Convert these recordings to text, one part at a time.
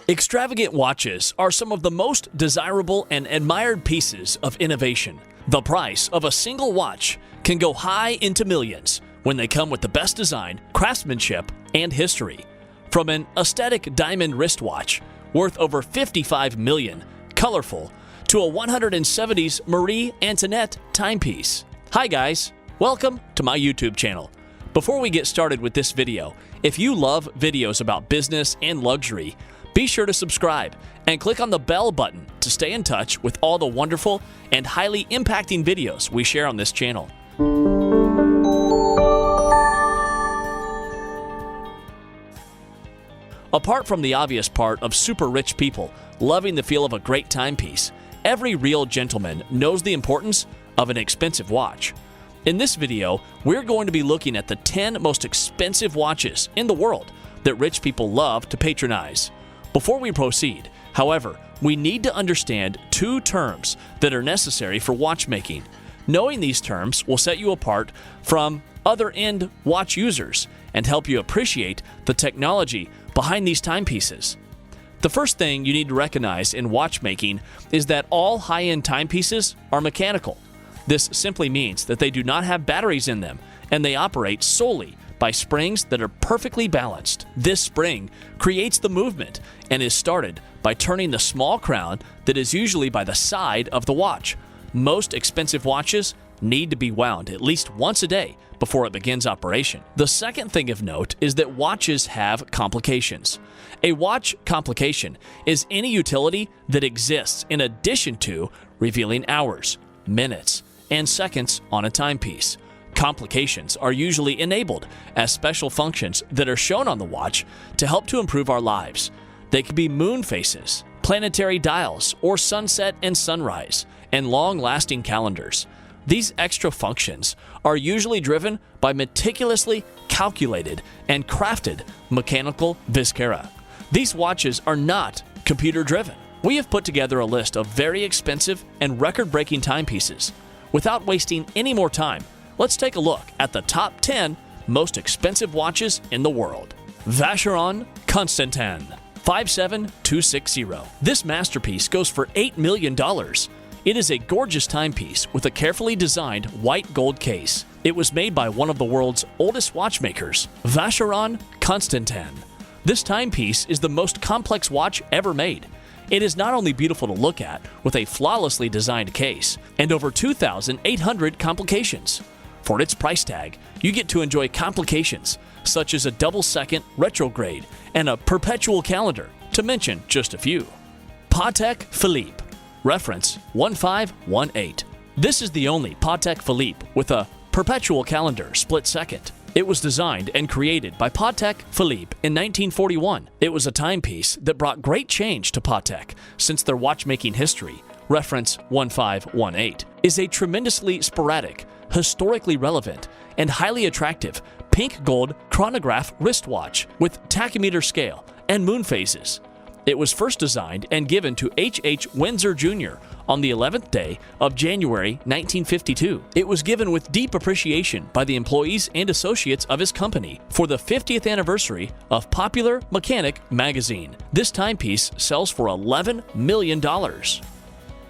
Extravagant watches are some of the most desirable and admired pieces of innovation. The price of a single watch can go high into millions when they come with the best design, craftsmanship, and history. From an aesthetic diamond wristwatch worth over $55 million, colorful, to a 170s Marie Antoinette timepiece. Hi guys, welcome to my YouTube channel. Before we get started with this video, if you love videos about business and luxury, be sure to subscribe and click on the bell button to stay in touch with all the wonderful and highly impacting videos we share on this channel. Apart from the obvious part of super rich people loving the feel of a great timepiece, every real gentleman knows the importance of an expensive watch. In this video, we're going to be looking at the 10 most expensive watches in the world that rich people love to patronize. Before we proceed, however, we need to understand two terms that are necessary for watchmaking. Knowing these terms will set you apart from other end watch users and help you appreciate the technology behind these timepieces. The first thing you need to recognize in watchmaking is that all high-end timepieces are mechanical. This simply means that they do not have batteries in them, and they operate solely by springs that are perfectly balanced. This spring creates the movement and is started by turning the small crown that is usually by the side of the watch. Most expensive watches need to be wound at least once a day before it begins operation. The second thing of note is that watches have complications. A watch complication is any utility that exists in addition to revealing hours, minutes, and seconds on a timepiece. Complications are usually enabled as special functions that are shown on the watch to help to improve our lives. They can be moon phases, planetary dials, or sunset and sunrise, and long-lasting calendars. These extra functions are usually driven by meticulously calculated and crafted mechanical viscera. These watches are not computer-driven. We have put together a list of very expensive and record-breaking timepieces. Without wasting any more time, let's take a look at the top 10 most expensive watches in the world. Vacheron Constantin 57260. This masterpiece goes for $8 million. It is a gorgeous timepiece with a carefully designed white gold case. It was made by one of the world's oldest watchmakers, Vacheron Constantin. This timepiece is the most complex watch ever made. It is not only beautiful to look at, with a flawlessly designed case and over 2,800 complications. For its price tag, you get to enjoy complications such as a double-second retrograde and a perpetual calendar, to mention just a few. Patek Philippe, reference 1518. This is the only Patek Philippe with a perpetual calendar split second. It was designed and created by Patek Philippe in 1941. It was a timepiece that brought great change to Patek since their watchmaking history, reference 1518, is a tremendously sporadic, historically relevant, and highly attractive pink gold chronograph wristwatch with tachymeter scale and moon phases. It was first designed and given to H.H. Windsor Jr. on the 11th day of January 1952. It was given with deep appreciation by the employees and associates of his company for the 50th anniversary of Popular Mechanic magazine. This timepiece sells for $11 million.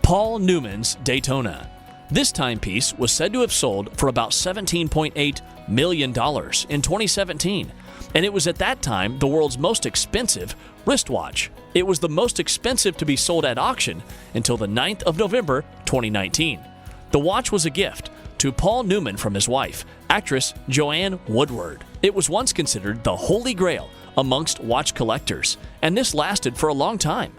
Paul Newman's Daytona. This timepiece was said to have sold for about $17.8 million in 2017, and it was at that time the world's most expensive wristwatch. It was the most expensive to be sold at auction until the 9th of November 2019. The watch was a gift to Paul Newman from his wife, actress Joanne Woodward. It was once considered the holy grail amongst watch collectors, and this lasted for a long time.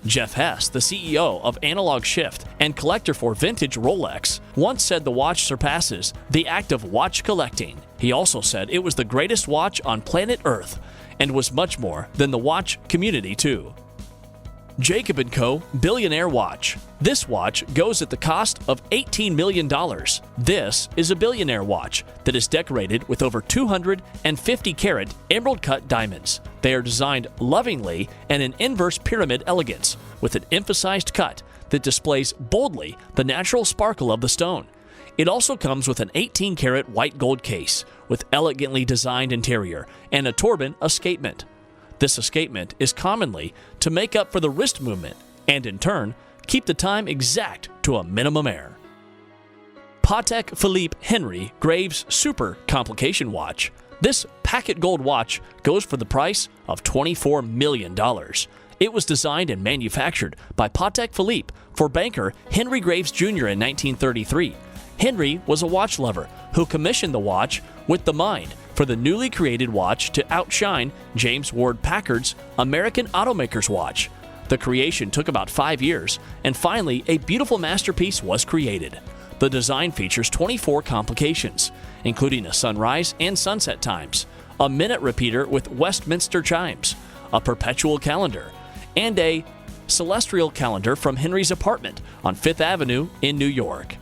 Jeff Hess, the CEO of Analog Shift and collector for vintage Rolex, once said the watch surpasses the act of watch collecting. He also said it was the greatest watch on planet Earth and was much more than the watch community too. Jacob & Co. Billionaire Watch. This watch goes at the cost of $18 million. This is a billionaire watch that is decorated with over 250-carat emerald-cut diamonds. They are designed lovingly and in inverse pyramid elegance, with an emphasized cut that displays boldly the natural sparkle of the stone. It also comes with an 18-karat white gold case with elegantly designed interior and a Torben escapement. This escapement is commonly to make up for the wrist movement and, in turn, keep the time exact to a minimum error. Patek Philippe Henry Graves Super Complication Watch. This packet gold watch goes for the price of $24 million. It was designed and manufactured by Patek Philippe for banker Henry Graves Jr. in 1933. Henry was a watch lover who commissioned the watch with the mind for the newly created watch to outshine James Ward Packard's American Automaker's watch. The creation took about 5 years, and finally a beautiful masterpiece was created. The design features 24 complications, including a sunrise and sunset times, a minute repeater with Westminster chimes, a perpetual calendar, and a celestial calendar from Henry's apartment on Fifth Avenue in New York.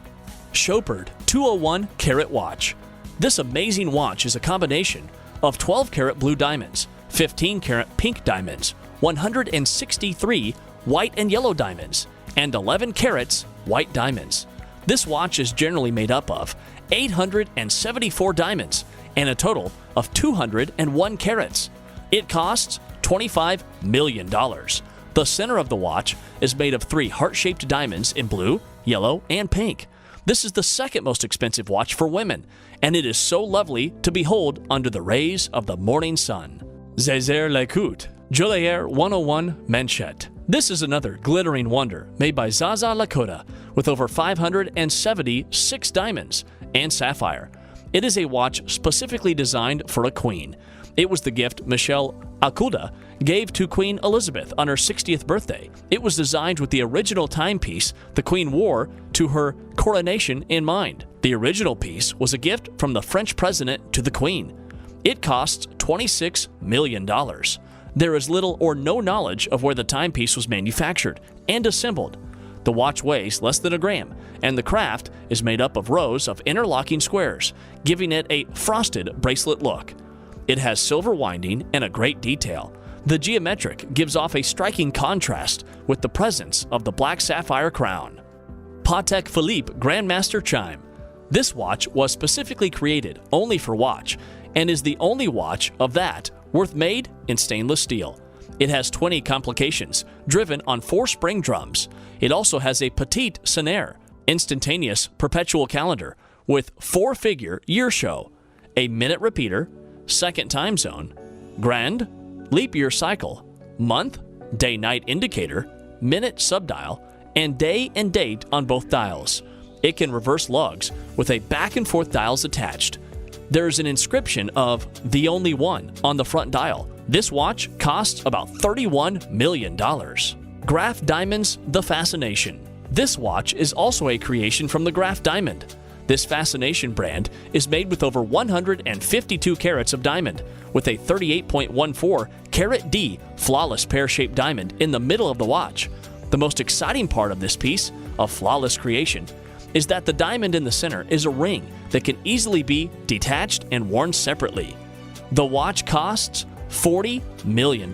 Chopard 201 Carat Watch. This amazing watch is a combination of 12-karat blue diamonds, 15-karat pink diamonds, 163 white and yellow diamonds, and 11 carats white diamonds. This watch is generally made up of 874 diamonds and a total of 201 carats. It costs $25 million. The center of the watch is made of 3 heart-shaped diamonds in blue, yellow, and pink. This is the second most expensive watch for women, and it is so lovely to behold under the rays of the morning sun. Jaeger-LeCoultre Joaillier 101 Manchette. This is another glittering wonder made by Zaza Lakota with over 576 diamonds and sapphire. It is a watch specifically designed for a queen. It was the gift Michelle Akulda gave to Queen Elizabeth on her 60th birthday. It was designed with the original timepiece the Queen wore to her coronation in mind. The original piece was a gift from the French president to the Queen. It costs $26 million. There is little or no knowledge of where the timepiece was manufactured and assembled. The watch weighs less than a gram, and the craft is made up of rows of interlocking squares, giving it a frosted bracelet look. It has silver winding and a great detail. The geometric gives off a striking contrast with the presence of the black sapphire crown. Patek Philippe Grandmaster Chime. This watch was specifically created only for watch and is the only watch of that worth made in stainless steel. It has 20 complications driven on 4 spring drums. It also has a petite sonnerie, instantaneous perpetual calendar with 4-figure year show, a minute repeater, second time zone, grand, leap year cycle, month, day-night indicator, minute subdial, and day and date on both dials. It can reverse lugs with a back and forth dials attached. There is an inscription of "The Only One" on the front dial. This watch costs about $31 million. Graf Diamonds The Fascination. This watch is also a creation from the Graf Diamond. This Fascination brand is made with over 152 carats of diamond, with a 38.14 carat D flawless pear-shaped diamond in the middle of the watch. The most exciting part of this piece of flawless creation is that the diamond in the center is a ring that can easily be detached and worn separately. The watch costs $40 million.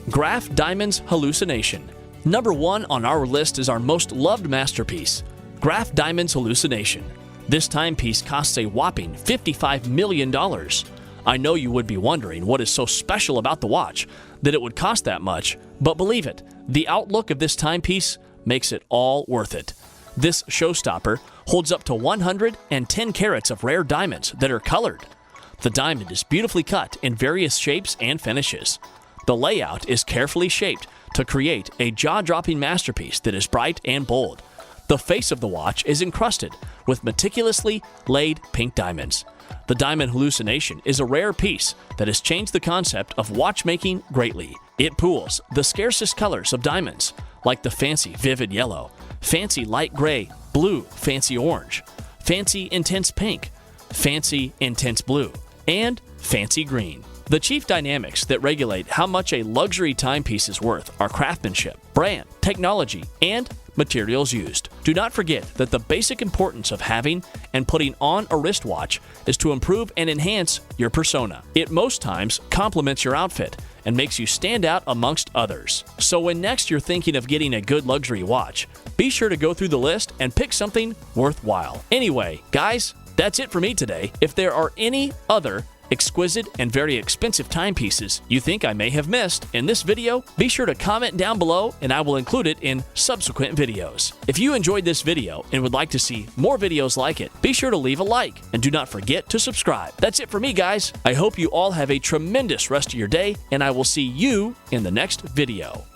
Graf Diamonds Hallucination. Number 1 on our list is our most loved masterpiece, Graf Diamonds Hallucination. This timepiece costs a whopping $55 million. I know you would be wondering what is so special about the watch that it would cost that much, but believe it, the outlook of this timepiece makes it all worth it. This showstopper holds up to 110 carats of rare diamonds that are colored. The diamond is beautifully cut in various shapes and finishes. The layout is carefully shaped to create a jaw-dropping masterpiece that is bright and bold. The face of the watch is encrusted with meticulously laid pink diamonds. The Diamond Hallucination is a rare piece that has changed the concept of watchmaking greatly. It pools the scarcest colors of diamonds, like the fancy vivid yellow, fancy light gray, blue, fancy orange, fancy intense pink, fancy intense blue, and fancy green. The chief dynamics that regulate how much a luxury timepiece is worth are craftsmanship, brand, technology, and materials used. Do not forget that the basic importance of having and putting on a wristwatch is to improve and enhance your persona. It most times complements your outfit and makes you stand out amongst others. So when next you're thinking of getting a good luxury watch, be sure to go through the list and pick something worthwhile. Anyway, guys, that's it for me today. If there are any other exquisite, and very expensive timepieces you think I may have missed in this video, be sure to comment down below and I will include it in subsequent videos. If you enjoyed this video and would like to see more videos like it, be sure to leave a like and do not forget to subscribe. That's it for me, guys. I hope you all have a tremendous rest of your day, and I will see you in the next video.